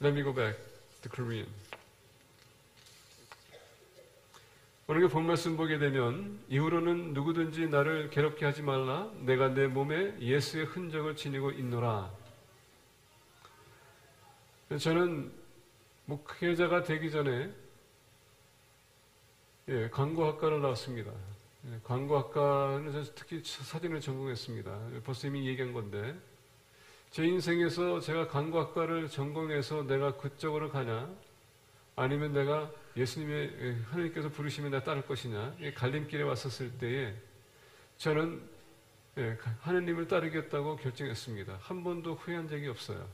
Let me go back to Korean. 오늘 본 말씀 보게 되면 이후로는 누구든지 나를 괴롭게 하지 말라. 내가 내 몸에 예수의 흔적을 지니고 있노라. 저는 목회자가 되기 전에 광고학과를 나왔습니다. 광고학과는 특히 사진을 전공했습니다. 벌써 이미 얘기한 건데 제 인생에서 제가 광고학과를 전공해서 내가 그쪽으로 가냐 아니면 내가 예수님의 하나님께서 부르시면 내가 따를 것이냐 갈림길에 왔었을 때에 저는 하나님을 따르겠다고 결정했습니다. 한 번도 후회한 적이 없어요.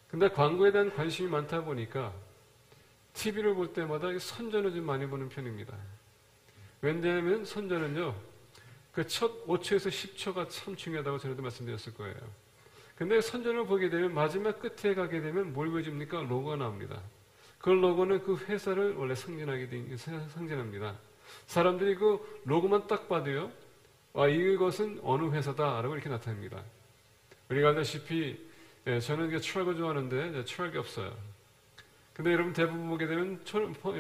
근데 광고에 대한 관심이 많다 보니까 TV를 볼 때마다 선전을 좀 많이 보는 편입니다. 왜냐하면 선전은요, 그 첫 5초에서 10초가 참 중요하다고 전에도 말씀드렸을 거예요. 근데 선전을 보게 되면 마지막 끝에 가게 되면 뭘 보여줍니까? 로고가 나옵니다. 그 로고는 그 회사를 원래 상징합니다. 사람들이 그 로고만 딱 봐도요, 이것은 어느 회사다라고 이렇게 나타납니다. 우리가 알다시피 저는 트럭을 좋아하는데 트럭이 없어요. 근데 여러분 대부분 보게 되면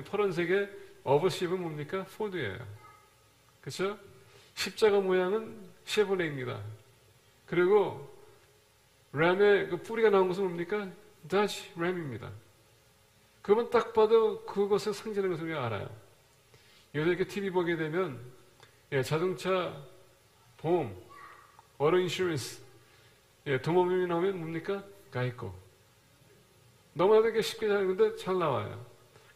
파란색의 어버십은 뭡니까? 포드예요. 그렇죠? 십자가 모양은 쉐보레입니다. 그리고 램의 그 뿌리가 나온 것은 뭡니까? 다시 램입니다. 그러면 딱 봐도 그것을 상징하는 것을 우리가 알아요. 요새 이렇게 TV 보게 되면 자동차 보험, 어로 인슈런스, 도모님이 나오면 뭡니까? 가이코. 너무나도 쉽게 하는데 잘 나와요.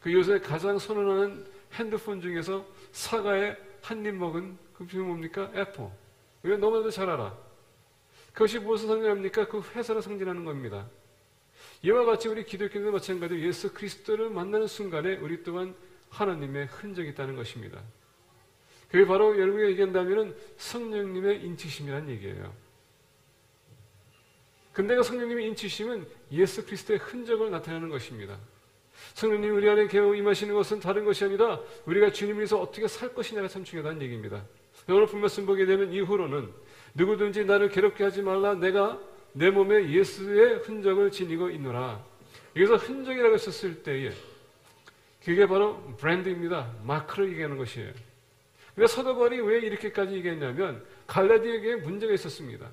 그 요새 가장 선호하는 핸드폰 중에서 사과에 한 입 먹은 그 비유 뭡니까? 애플. 이거 너무나도 잘 알아. 그것이 무엇을 상징합니까? 그 회사를 상징하는 겁니다. 이와 같이 우리 기독교도 마찬가지로 예수 그리스도를 만나는 순간에 우리 또한 하나님의 흔적이 있다는 것입니다. 그게 바로 여러분이 얘기한다면 성령님의 인치심이라는 얘기예요. 근데 그 성령님의 인치심은 예수 그리스도의 흔적을 나타내는 것입니다. 성령님이 우리 안에 개어 임하시는 것은 다른 것이 아니라 우리가 주님을 위해서 어떻게 살 것이냐가 참 중요하다는 얘기입니다. 오늘 본 말씀 보게 되면 이후로는 누구든지 나를 괴롭게 하지 말라. 내가 내 몸에 예수의 흔적을 지니고 있노라. 여기서 흔적이라고 했었을 때에 그게 바로 브랜드입니다. 마크를 얘기하는 것이에요. 근데 사도 바울이 왜 이렇게까지 얘기했냐면 갈라디아교에 문제가 있었습니다.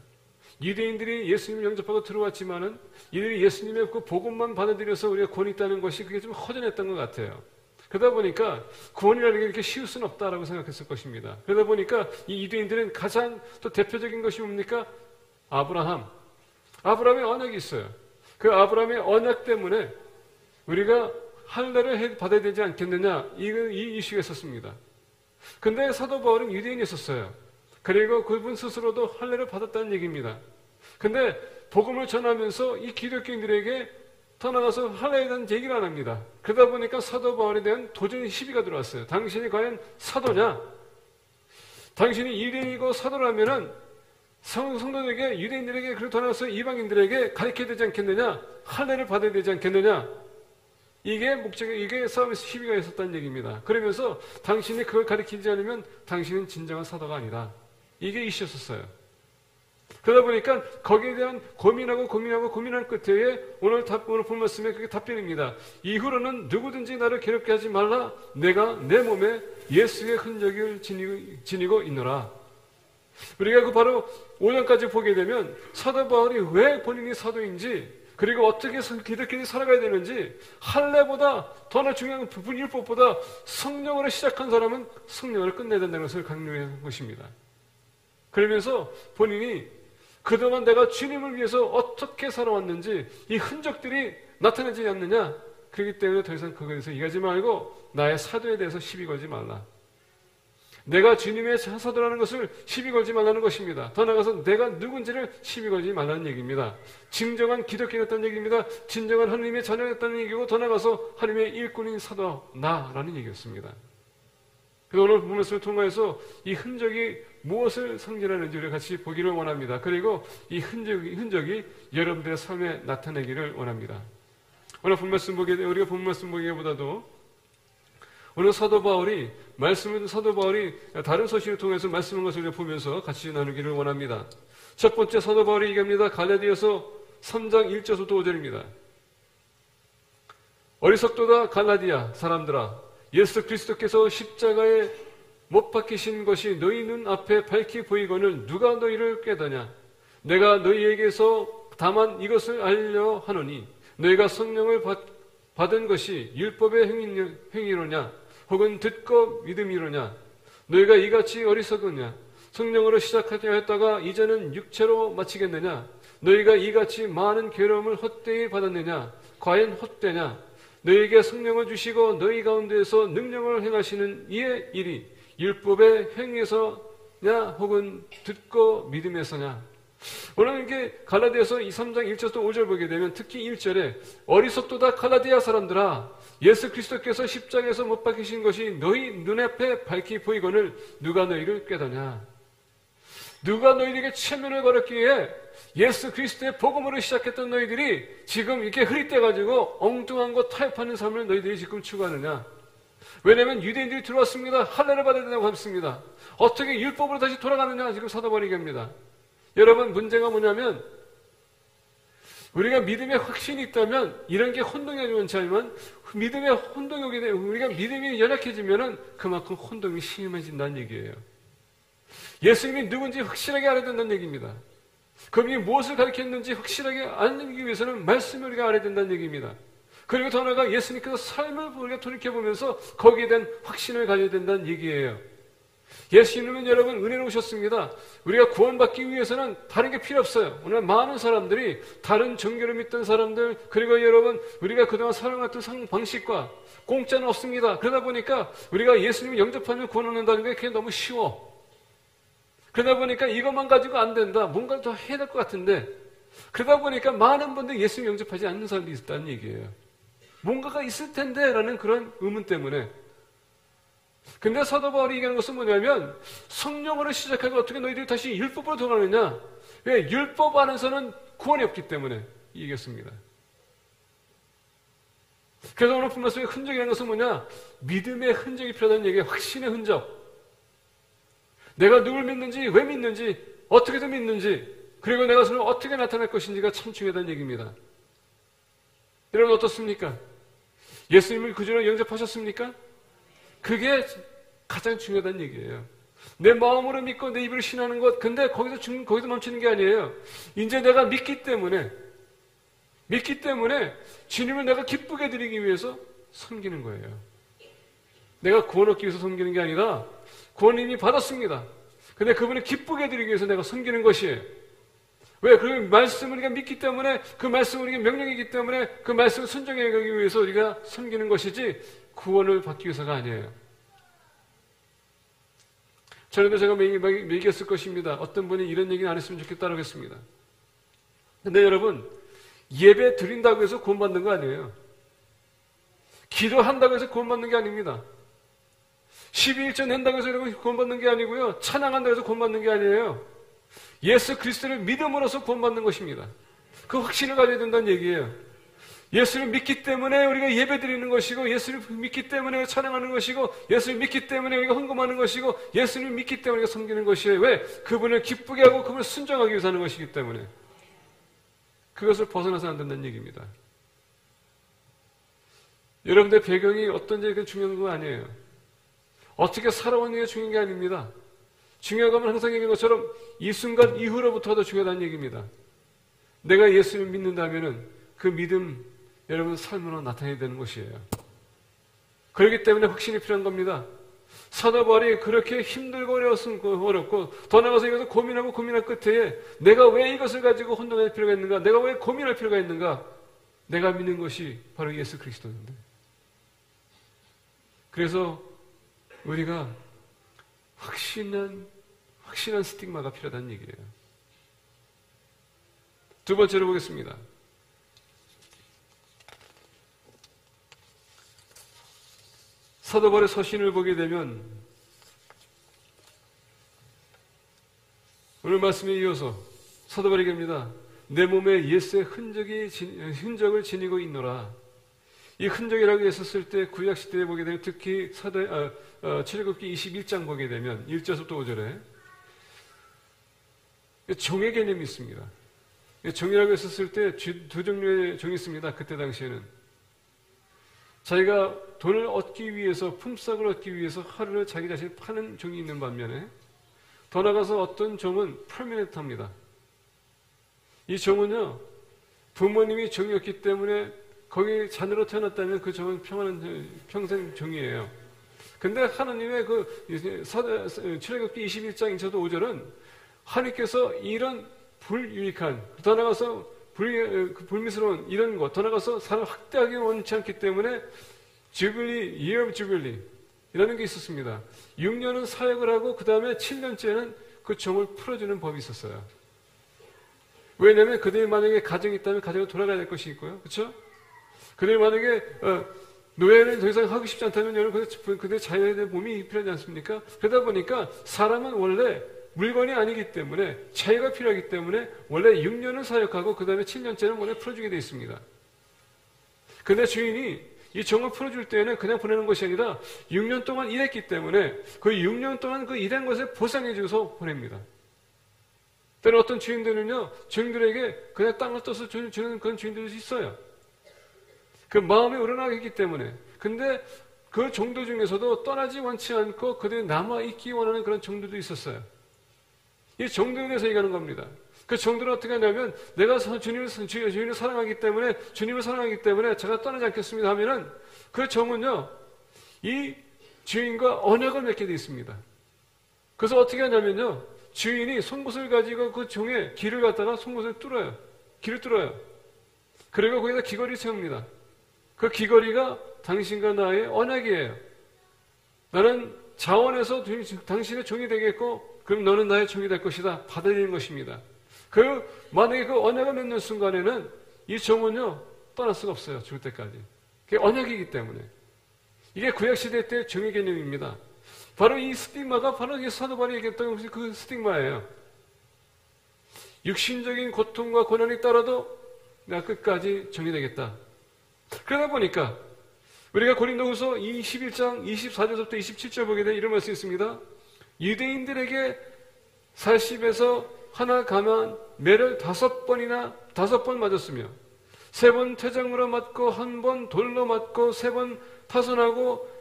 유대인들이 예수님을 영접하고 들어왔지만은 이들이 예수님의 그 복음만 받아들여서 우리가 구원이 있다는 것이 그게 좀 허전했던 것 같아요. 그러다 보니까 구원이라는 게 이렇게 쉬울 수는 없다라고 생각했을 것입니다. 그러다 보니까 이 유대인들은 가장 또 대표적인 것이 뭡니까? 아브라함의 언약이 있어요. 그 아브라함의 언약 때문에 우리가 할례를 받아야 되지 않겠느냐 이 이슈가 있었습니다. 근데 사도 바울은 유대인이었어요. 그리고 그분 스스로도 할례를 받았다는 얘기입니다. 근데 복음을 전하면서 이 기독교인들에게 더 나가서 할례에 대한 얘기를 안 합니다. 그러다 보니까 사도 바울에 대한 도전 시비가 들어왔어요. 당신이 과연 사도냐? 당신이 유대인이고 사도라면은 성도들에게 유대인들에게 그리고 더 나가서 이방인들에게 가르쳐야 되지 않겠느냐? 할례를 받아야 되지 않겠느냐? 이게 목적이, 이게 싸움에서 시비가 있었다는 얘기입니다. 그러면서 당신이 그걸 가르치지 않으면 당신은 진정한 사도가 아니다. 이게 이슈였었어요. 그러다 보니까 거기에 대한 고민한 끝에 오늘 본 말씀에 그게 답변입니다. 이후로는 누구든지 나를 괴롭게 하지 말라. 내가 내 몸에 예수의 흔적을 지니고 있노라. 우리가 그 바로 5년까지 보게 되면 사도 바울이 왜 본인이 사도인지 그리고 어떻게 기독교인이 살아가야 되는지 할례보다 더나 중요한 부분 율법보다 성령으로 시작한 사람은 성령을 끝내야 된다는 것을 강조한 것입니다. 그러면서 본인이 그동안 내가 주님을 위해서 어떻게 살아왔는지 이 흔적들이 나타나지 않느냐. 그렇기 때문에 더 이상 그거에 대해서 얘기하지 말고 나의 사도에 대해서 시비 걸지 말라. 내가 주님의 사도라는 것을 시비 걸지 말라는 것입니다. 더 나아가서 내가 누군지를 시비 걸지 말라는 얘기입니다. 진정한 기독교였다는 얘기입니다. 진정한 하나님의 자녀였다는 얘기고 더 나아가서 하나님의 일꾼인 사도 나라는 얘기였습니다. 그래서 오늘 본 말씀을 통해서 이 흔적이 무엇을 상징하는지 우리가 같이 보기를 원합니다. 그리고 이 흔적이 여러분들의 삶에 나타내기를 원합니다. 오늘 본 말씀 우리가 본 말씀 보기보다도 오늘 사도 바울이 다른 서신을 통해서 말씀한 것을 보면서 같이 나누기를 원합니다. 첫 번째 사도 바울이 얘기합니다. 갈라디아서 3장 1절부터 5절입니다. 어리석도다 갈라디아 사람들아, 예수 그리스도께서 십자가에 못 박히신 것이 너희 눈 앞에 밝히 보이거늘 누가 너희를 꾀더냐? 내가 너희에게서 다만 이것을 알려 하노니 너희가 성령을 받은 것이 율법의 행위로냐 혹은 듣고 믿음이로냐? 너희가 이같이 어리석으냐? 성령으로 시작하려 했다가 이제는 육체로 마치겠느냐? 너희가 이같이 많은 괴로움을 헛되이 받았느냐? 과연 헛되냐? 너희에게 성령을 주시고 너희 가운데에서 능력을 행하시는 이의 일이 율법의 행위에서냐 혹은 듣고 믿음에서냐? 오늘 이게 갈라디아서 3장 1절부터 5절 보게 되면 특히 1절에 어리석도다 갈라디아 사람들아, 예수 그리스도께서 십자가에서 못 박히신 것이 너희 눈앞에 밝히 보이거늘 누가 너희를 꾀더냐? 누가 너희에게 체면을 걸었기에 예수 그리스도의 복음으로 시작했던 너희들이 지금 이렇게 흐릿대가지고 엉뚱한 거 타협하는 삶을 너희들이 지금 추구하느냐? 왜냐하면 유대인들이 들어왔습니다. 할례를 받아야 된다고 했습니다. 어떻게 율법으로 다시 돌아가느냐? 지금 사도 바울이 얘기합니다. 여러분, 문제가 뭐냐면 우리가 믿음의 확신이 있다면 이런 게 혼동이 아니면 않지만 믿음의 혼동이 오게 되면 우리가 믿음이 연약해지면 그만큼 혼동이 심해진다는 얘기예요. 예수님이 누군지 확실하게 알아야 된다는 얘기입니다. 그분이 무엇을 가르쳤는지 확실하게 알기 위해서는 말씀을 우리가 알아야 된다는 얘기입니다. 그리고 더 나아가 예수님께서 삶을 우리가 돌이켜보면서 거기에 대한 확신을 가져야 된다는 얘기예요. 예수님은 여러분 은혜로 오셨습니다. 우리가 구원받기 위해서는 다른 게 필요 없어요. 오늘 많은 사람들이 다른 종교를 믿던 사람들, 그리고 여러분 우리가 그동안 살아왔던 방식과 공짜는 없습니다. 그러다 보니까 우리가 예수님을 영접하면 구원 얻는다는 게 그게 너무 쉬워. 그러다 보니까 이것만 가지고 안 된다. 뭔가를 더 해야 될 것 같은데, 그러다 보니까 많은 분들이 예수님 영접하지 않는 사람들이 있다는 얘기예요. 뭔가가 있을 텐데 라는 그런 의문 때문에. 근데 사도 바울이 얘기하는 것은 뭐냐면 성령으로 시작하고 어떻게 너희들이 다시 율법으로 돌아가느냐? 왜? 율법 안에서는 구원이 없기 때문에 얘기했습니다. 그래서 오늘 본 말씀의 흔적이라는 것은 뭐냐? 믿음의 흔적이 필요하다는 얘기예요. 확신의 흔적. 내가 누굴 믿는지, 왜 믿는지, 어떻게든 믿는지, 그리고 내가それ어떻게 나타날 것인지가 참 중요하다는 얘기입니다. 여러분 어떻습니까? 예수님을 구주로 영접하셨습니까? 그게 가장 중요하다는 얘기예요. 내 마음으로 믿고 내 입으로 신하는 것, 근데 거기서 멈추는 게 아니에요. 이제 내가 믿기 때문에 주님을 내가 기쁘게 드리기 위해서 섬기는 거예요. 내가 구원 얻기 위해서 섬기는 게 아니라 구원 이미 받았습니다. 근데 그분을 기쁘게 드리기 위해서 내가 섬기는 것이에요. 왜? 그 말씀을 우리가 믿기 때문에, 그 말씀은 우리가 명령이기 때문에 그 말씀을 순종해 가기 위해서 우리가 섬기는 것이지 구원을 받기 위해서가 아니에요. 전에도 제가 얘기했을 것입니다. 어떤 분이 이런 얘기는 안 했으면 좋겠다고 했습니다. 근데 여러분, 예배 드린다고 해서 구원받는 거 아니에요. 기도한다고 해서 구원받는 게 아닙니다. 12일째 낸다고 해서 여러분 구원받는 게 아니고요. 찬양한다고 해서 구원받는 게 아니에요. 예수 그리스도를 믿음으로써 구원받는 것입니다. 그 확신을 가져야 된다는 얘기예요. 예수를 믿기 때문에 우리가 예배 드리는 것이고, 예수를 믿기 때문에 찬양하는 것이고, 예수를 믿기 때문에 우리가 헌금하는 것이고, 예수를 믿기 때문에 우리가 섬기는 것이에요. 왜? 그분을 기쁘게 하고 그분을 순종하기 위해서 하는 것이기 때문에. 그것을 벗어나서 안 된다는 얘기입니다. 여러분들의 배경이 어떤지 그건 중요한 거 아니에요. 어떻게 살아오는 게 중요한 게 아닙니다. 중요한 건 항상 얘기한 것처럼 이 순간 이후로부터가 더 중요하다는 얘기입니다. 내가 예수를 믿는다면은 그 믿음 여러분 삶으로 나타내야 되는 것이에요. 그렇기 때문에 확신이 필요한 겁니다. 사도 바울이 그렇게 힘들고 어렵고 더 나아가서 이것을 고민하고 고민할 끝에 내가 왜 이것을 가지고 혼돈할 필요가 있는가? 내가 왜 고민할 필요가 있는가? 내가 믿는 것이 바로 예수 그리스도인데. 그래서 우리가 확신한 스tig마가 필요하다는 얘기예요. 두 번째로 보겠습니다. 사도 바울의 서신을 보게 되면 오늘 말씀에 이어서 사도 바울이 얘기합니다. 내 몸에 예수의 흔적을 지니고 있노라. 이 흔적이라고 했었을 때 구약시대에 보게 되면 특히 출애굽기 21장 보게 되면 1절부터 5절에 종의 개념이 있습니다. 종이라고 했었을 때 두 종류의 종이 있습니다. 그때 당시에는. 자기가 돈을 얻기 위해서, 품삯을 얻기 위해서 하루를 자기 자신을 파는 종이 있는 반면에, 더 나가서 어떤 종은 퍼미넌트합니다. 이 종은요, 부모님이 종이었기 때문에 거기 자녀로 태어났다면 그 종은 평생 종이에요. 근데 하나님의 출애굽기 21장 2절도 5절은 하나님께서 이런 불유익한, 더 나가서 불미스러운 이런 것, 더 나가서 사람을 학대하기 원치 않기 때문에 주빌리, year of jubilee 이라는 게 있었습니다. 6년은 사역을 하고 그 다음에 7년째는 그 종을 풀어주는 법이 있었어요. 왜냐하면 그들이 만약에 가정이 있다면 가정을 돌아가야 될 것이 있고요. 그렇죠? 그들이 만약에 노예를 더 이상 하고 싶지 않다면 여러분 그들의 자유에 대한 몸이 필요하지 않습니까? 그러다 보니까 사람은 원래 물건이 아니기 때문에 자유가 필요하기 때문에 원래 6년을 사역하고 그 다음에 7년째는 원래 풀어주게 되어 있습니다. 근데 주인이 이 종을 풀어줄 때에는 그냥 보내는 것이 아니라 6년 동안 일했기 때문에 그 6년 동안 그 일한 것에 보상해 줘서 보냅니다. 때는 어떤 주인들은요, 주인들에게 그냥 땅을 떠서 주는 그런 주인들이 있어요. 그 마음이 우러나기 때문에. 근데 그 종들 중에서도 떠나지 원치 않고 그들이 남아있기 원하는 그런 종들도 있었어요. 이 종들에 대해서 얘기하는 겁니다. 그 종들은 어떻게 하냐면, 내가 주님을 사랑하기 때문에, 주님을 사랑하기 때문에 제가 떠나지 않겠습니다 하면은, 그 종은요, 이 주인과 언약을 맺게 되어 있습니다. 그래서 어떻게 하냐면요, 주인이 송곳을 가지고 그 종의 길을 갖다가 송곳을 뚫어요. 길을 뚫어요. 그리고 거기다 귀걸이를 세웁니다. 그 귀걸이가 당신과 나의 언약이에요. 나는 자원에서 당신의 종이 되겠고, 그럼 너는 나의 종이 될 것이다. 받아들이는 것입니다. 만약에 그 언약을 맺는 순간에는 이 종은요, 떠날 수가 없어요. 죽을 때까지. 그게 언약이기 때문에. 이게 구약시대 때 종의 개념입니다. 바로 이 스tig마가 바로 사도 바울이 얘기했던 것이 그 스tig마예요. 육신적인 고통과 고난이 따라도 내가 끝까지 종이 되겠다. 그러다 보니까 우리가 고린도후서 21장 24절부터 27절 보게 되면 이런 말씀이 있습니다. 유대인들에게 40에서 하나 가면 매를 5번 맞았으며 3번 퇴장으로 맞고 1번 돌로 맞고 3번 파손하고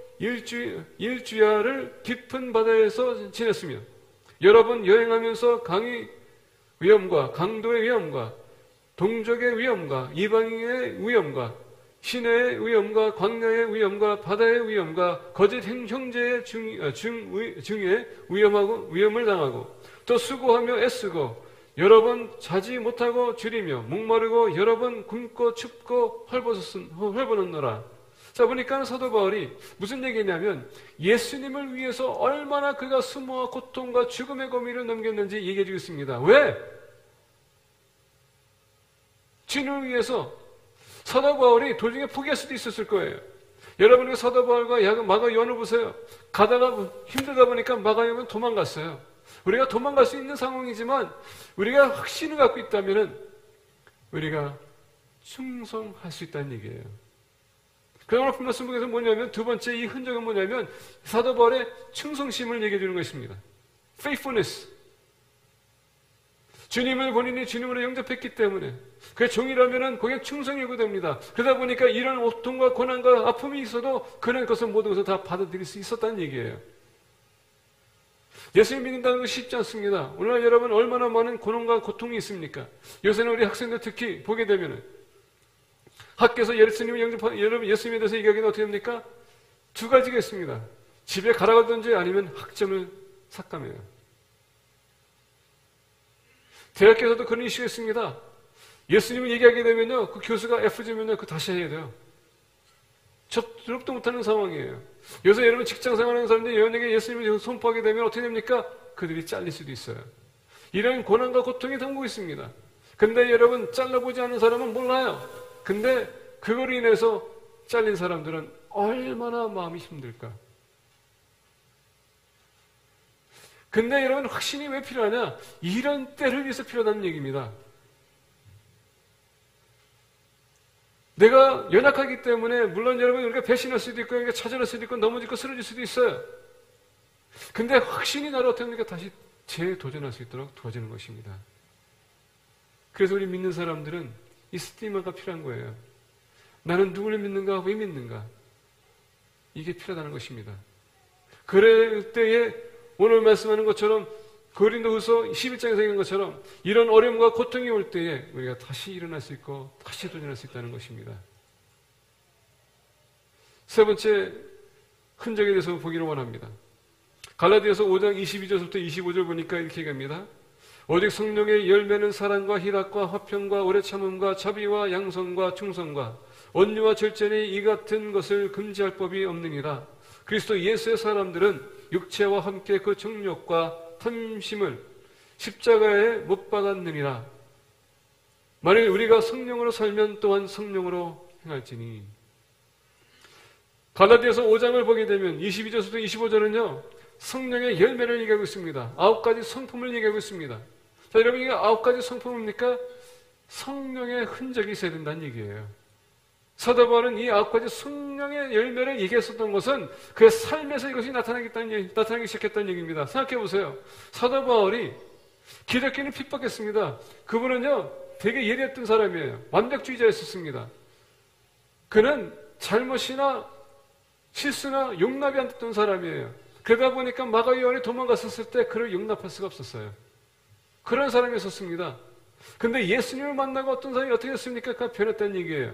일주야를 깊은 바다에서 지냈으며 여러 번 여행하면서 강의 위험과 강도의 위험과 동족의 위험과 이방인의 위험과 시내의 위험과 광야의 위험과 바다의 위험과 거짓 형제의 중에 위험을 당하고 또 수고하며 애쓰고 여러 번 자지 못하고 줄이며 목마르고 여러 번 굶고 춥고 헐벗었노라. 자, 보니까 사도 바울이 무슨 얘기냐면 예수님을 위해서 얼마나 그가 수모와 고통과 죽음의 고민을 넘겼는지 얘기해 주고 있습니다. 왜? 주님을 위해서. 사도 바울이 도중에 포기할 수도 있었을 거예요. 여러분이 사도 바울과 마가 요한을 보세요. 가다가 힘들다 보니까 마가 요한은 도망갔어요. 우리가 도망갈 수 있는 상황이지만 우리가 확신을 갖고 있다면 우리가 충성할 수 있다는 얘기예요. 그러나 말씀 속에서 뭐냐면 두 번째 이 흔적은 뭐냐면 사도 바울의 충성심을 얘기해 주는 것입니다. faithfulness. 주님을 본인이 주님으로 영접했기 때문에 그의 종이라면은 거기에 충성이 요구됩니다. 그러다 보니까 이런 고통과 고난과 아픔이 있어도 그는 그것을 모든 것을 다 받아들일 수 있었다는 얘기예요. 예수님 믿는다는 것이 쉽지 않습니다. 오늘날 여러분 얼마나 많은 고난과 고통이 있습니까? 요새는 우리 학생들 특히 보게 되면은 학교에서 예수님을 영접한 여러분 예수님에 대해서 얘기하기는 어떻게 됩니까? 두 가지가 있습니다. 집에 가라가든지 아니면 학점을 삭감해요. 대학교에서도 그런 이슈가 있습니다. 예수님을 얘기하게 되면요, 그 교수가 F 주면요, 그거 다시 해야 돼요. 접속도 못하는 상황이에요. 요새 여러분 직장 생활하는 사람들이 여러분에게 예수님을 선포하게 되면 어떻게 됩니까? 그들이 잘릴 수도 있어요. 이런 고난과 고통이 담고 있습니다. 근데 여러분 잘라보지 않은 사람은 몰라요. 근데 그걸로 인해서 잘린 사람들은 얼마나 마음이 힘들까? 근데 여러분 확신이 왜 필요하냐? 이런 때를 위해서 필요하다는 얘기입니다. 내가 연약하기 때문에 물론 여러분 우리가 배신할 수도 있고 우리가 좌절할 수도 있고 넘어질 거 쓰러질 수도 있어요. 근데 확신이 나를 어떻게 합니까? 다시 재도전할 수 있도록 도와주는 것입니다. 그래서 우리 믿는 사람들은 이 스티마가 필요한 거예요. 나는 누구를 믿는가? 왜 믿는가? 이게 필요하다는 것입니다. 그럴 때에 오늘 말씀하는 것처럼 고린도후서 11장에서 얘기한 것처럼 이런 어려움과 고통이 올 때에 우리가 다시 일어날 수 있고 다시 도전할 수 있다는 것입니다. 세 번째 흔적에 대해서 보기를 원합니다. 갈라디아서 5장 22절부터 25절 보니까 이렇게 얘기합니다. 오직 성령의 열매는 사랑과 희락과 화평과 오래 참음과 자비와 양선과 충성과 온유와 절제니 이 같은 것을 금지할 법이 없느니라. 그리스도 예수의 사람들은 육체와 함께 그 정욕과 탐심을 십자가에 못 박았느니라. 만일 우리가 성령으로 살면 또한 성령으로 행할지니. 갈라디아서 5장을 보게 되면 22절부터 25절은요 성령의 열매를 얘기하고 있습니다. 9가지 성품을 얘기하고 있습니다. 자, 여러분 이게 9가지 성품입니까? 성령의 흔적이 있어야 된다는 얘기예요. 사도 바울은 이 9가지 성령의 열매를 얘기했었던 것은 그의 삶에서 이것이 나타나기 시작했다는 얘기입니다. 생각해 보세요. 사도 바울이 기독교인을 핍박했습니다. 그분은요 되게 예리했던 사람이에요. 완벽주의자였었습니다. 그는 잘못이나 실수나 용납이 안 됐던 사람이에요. 그러다 보니까 마가 요한이 도망갔었을 때 그를 용납할 수가 없었어요. 그런 사람이었습니다. 근데 예수님을 만나고 어떤 사람이 어떻게 됐습니까? 그가 변했다는 얘기예요.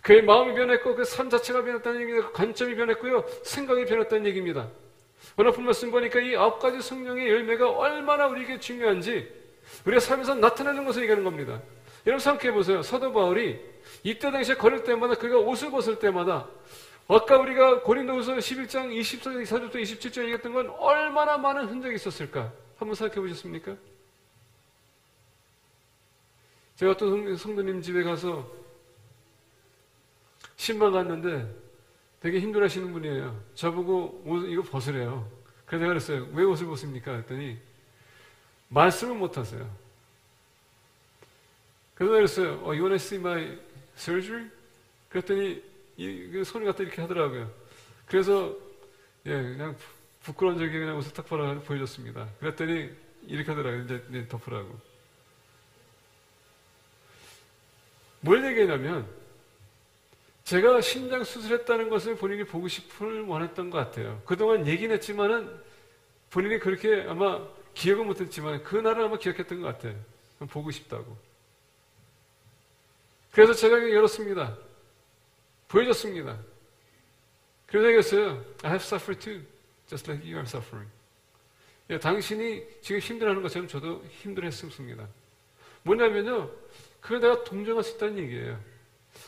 그의 마음이 변했고 그 삶 자체가 변했다는 얘기입니다. 관점이 변했고요. 생각이 변했다는 얘기입니다. 오늘 본 말씀 보니까 이 9가지 성령의 열매가 얼마나 우리에게 중요한지 우리의 삶에서 나타나는 것을 얘기하는 겁니다. 여러분 생각해 보세요. 사도 바울이 이때 당시에 걸을 때마다 그가 옷을 벗을 때마다 아까 우리가 고린도후서 11장 24절부터 27절 얘기했던 건 얼마나 많은 흔적이 있었을까? 한번 생각해 보셨습니까? 제가 어떤 성도님 집에 가서 신방 갔는데 되게 힘들어 하시는 분이에요. 저보고 옷 이거 벗으래요. 그래서 제가 그랬어요. 왜 옷을 벗습니까? 그랬더니 말씀을 못 하세요. 그래서 내가 그랬어요. You wanna see my surgery? 그랬더니 이 손을 갖다 이렇게 하더라고요. 그래서 그냥 부끄러운 적이 그냥 옷을 탁 보여줬습니다. 그랬더니 이렇게 하더라고요. 이제 덮으라고. 뭘 얘기하냐면 제가 신장 수술했다는 것을 본인이 보고 싶을 원했던 것 같아요. 그동안 얘기는 했지만은 본인이 그렇게 아마 기억은 못했지만 그날은 아마 기억했던 것 같아요. 보고 싶다고. 그래서 제가 열었습니다. 보여줬습니다. 그래서 얘기했어요. I have suffered too, just like you are suffering. 당신이 지금 힘들어하는 것처럼 저도 힘들어했습니다. 뭐냐면요, 그걸 내가 동정할 수 있다는 얘기예요.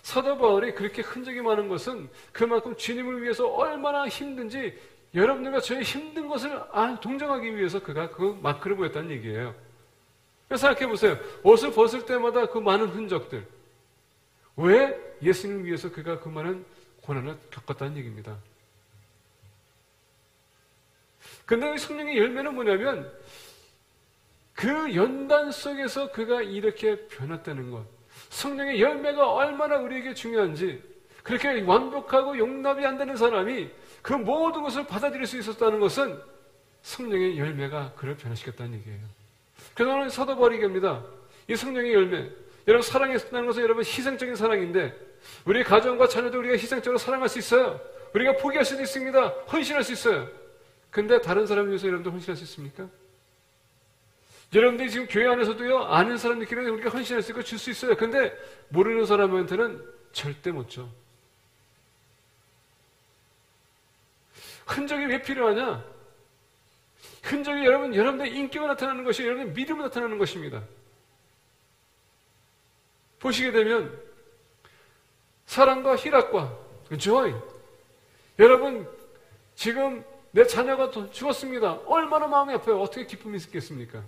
사도 바울이 그렇게 흔적이 많은 것은 그만큼 주님을 위해서 얼마나 힘든지 여러분들과 저의 힘든 것을 동정하기 위해서 그가 그 마크를 보였다는 얘기예요. 그래서 생각해 보세요. 옷을 벗을 때마다 그 많은 흔적들. 왜? 예수님을 위해서 그가 그 많은 고난을 겪었다는 얘기입니다. 근데 성령의 열매는 뭐냐면 그 연단 속에서 그가 이렇게 변했다는 것. 성령의 열매가 얼마나 우리에게 중요한지 그렇게 완벽하고 용납이 안 되는 사람이 그 모든 것을 받아들일 수 있었다는 것은 성령의 열매가 그를 변화시켰다는 얘기예요. 그래서 오늘 사도 바울이 얘기합니다. 이 성령의 열매, 여러분 사랑했다는 것은 여러분 희생적인 사랑인데 우리 가정과 자녀도 우리가 희생적으로 사랑할 수 있어요. 우리가 포기할 수도 있습니다. 헌신할 수 있어요. 근데 다른 사람을 위해서 여러분들 헌신할 수 있습니까? 여러분들이 지금 교회 안에서도요, 아는 사람들끼리 우리가 헌신할 수 있고 줄 수 있어요. 근데 모르는 사람한테는 절대 못 줘. 흔적이 왜 필요하냐? 흔적이 여러분들의 인격이 나타나는 것이 여러분의 믿음이 나타나는 것입니다. 보시게 되면 사랑과 희락과 joy. 여러분 지금 내 자녀가 죽었습니다. 얼마나 마음이 아파요. 어떻게 기쁨이 있겠습니까?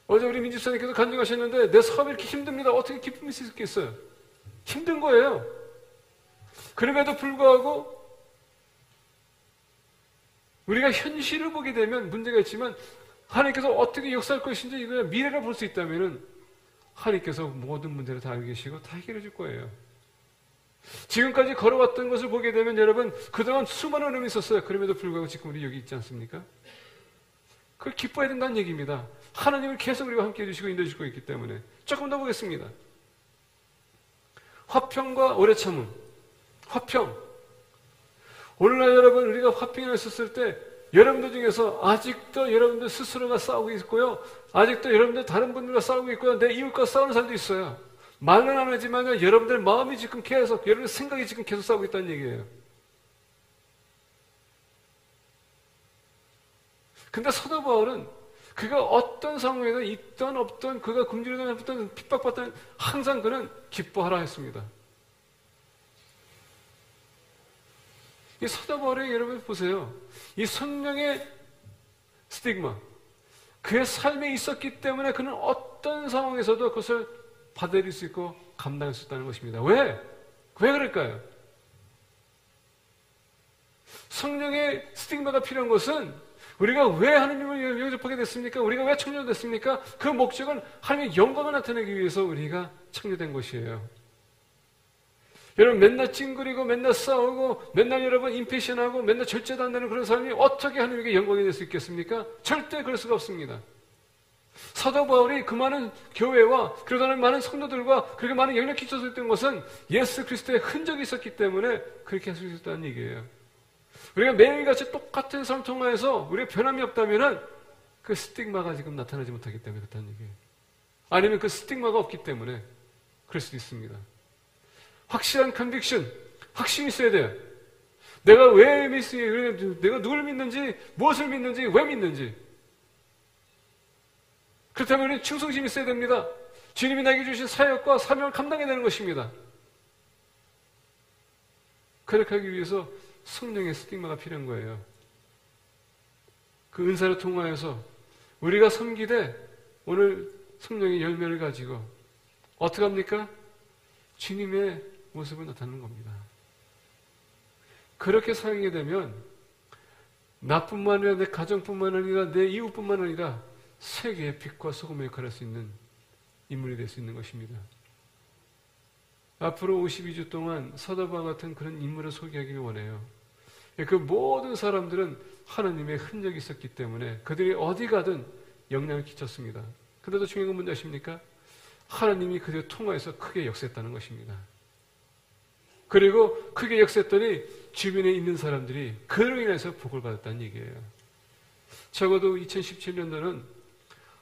어제 우리 민집사님께서 간증하셨는데 내 사업이 이렇게 힘듭니다. 어떻게 기쁨이 있겠어요? 힘든 거예요. 그럼에도 불구하고 우리가 현실을 보게 되면 문제가 있지만 하나님께서 어떻게 역사할 것인지 이거 미래를 볼 수 있다면 하나님께서 모든 문제를 다 알고 계시고 다 해결해 줄 거예요. 지금까지 걸어왔던 것을 보게 되면 여러분 그동안 수많은 어려움이 있었어요. 그럼에도 불구하고 지금 우리 여기 있지 않습니까? 그걸 기뻐해야 된다는 얘기입니다. 하나님을 계속 우리와 함께 해주시고 인도해주고 있기 때문에. 조금 더 보겠습니다. 화평과 오래 참음. 화평. 오늘날 여러분, 우리가 화평을 했었을 때 여러분들 중에서 아직도 여러분들 스스로가 싸우고 있고요. 아직도 여러분들 다른 분들과 싸우고 있고요. 내 이웃과 싸우는 사람도 있어요. 말은 안 하지만 여러분들 마음이 지금 계속, 여러분들 생각이 지금 계속 싸우고 있다는 얘기예요. 근데 사도 바울은 그가 어떤 상황에서 있던 없던, 그가 굶주리던 없던, 핍박받던 항상 그는 기뻐하라 했습니다. 이 사도 바울의 여러분 보세요. 이 성령의 스티그마, 그의 삶에 있었기 때문에 그는 어떤 상황에서도 그것을 받아들일 수 있고 감당할 수 있다는 것입니다. 왜? 왜 그럴까요? 성령의 스티그마가 필요한 것은 우리가 왜 하나님을 영접하게 됐습니까? 우리가 왜 창조됐습니까? 그 목적은 하나님의 영광을 나타내기 위해서 우리가 창조된 것이에요. 여러분 맨날 찡그리고 맨날 싸우고 맨날 여러분 임패션하고 맨날 절제도 안 되는 그런 사람이 어떻게 하나님에게 영광이 될 수 있겠습니까? 절대 그럴 수가 없습니다. 사도 바울이 그 많은 교회와 그러다 많은 성도들과 그렇게 많은 영향을 끼쳤던 것은 예수 그리스도의 흔적이 있었기 때문에 그렇게 할 수 있었다는 얘기예요. 우리가 매일같이 똑같은 삶 통화에서 우리가 변함이 없다면 그 스tig마가 지금 나타나지 못하기 때문에 그렇다는 얘기예요. 아니면 그 스tig마가 없기 때문에 그럴 수도 있습니다. 확실한 컨빅션, 확신이 있어야 돼요. 내가 왜 내가 누굴 믿는지, 무엇을 믿는지, 왜 믿는지. 그렇다면 우리는 충성심이 있어야 됩니다. 주님이 나에게 주신 사역과 사명을 감당해야 되는 것입니다. 그렇게 하기 위해서 성령의 스tig마가 필요한 거예요. 그 은사를 통하여서 우리가 섬기되 오늘 성령의 열매를 가지고 어떻게 합니까? 주님의 모습을 나타내는 겁니다. 그렇게 사용하게 되면 나뿐만 아니라 내 가정뿐만 아니라 내 이웃뿐만 아니라 세계의 빛과 소금의 역할을 할 수 있는 인물이 될 수 있는 것입니다. 앞으로 52주 동안 사도 바울 같은 그런 인물을 소개하기를 원해요. 그 모든 사람들은 하나님의 흔적이 있었기 때문에 그들이 어디 가든 영향을 끼쳤습니다. 그런데도 중요한 건 뭔지 아십니까? 하나님이 그들을 통하여서 크게 역사했다는 것입니다. 그리고 크게 역사했더니 주변에 있는 사람들이 그로 인해서 복을 받았다는 얘기예요. 적어도 2017년도는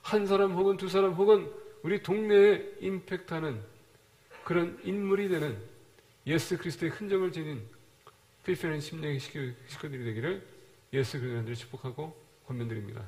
한 사람 혹은 두 사람 혹은 우리 동네에 임팩트하는 그런 인물이 되는 예수 그리스도의 흔적을 지닌 필요한 심령의 식구들이 되기를 예수 그리스도를 축복하고 권면드립니다.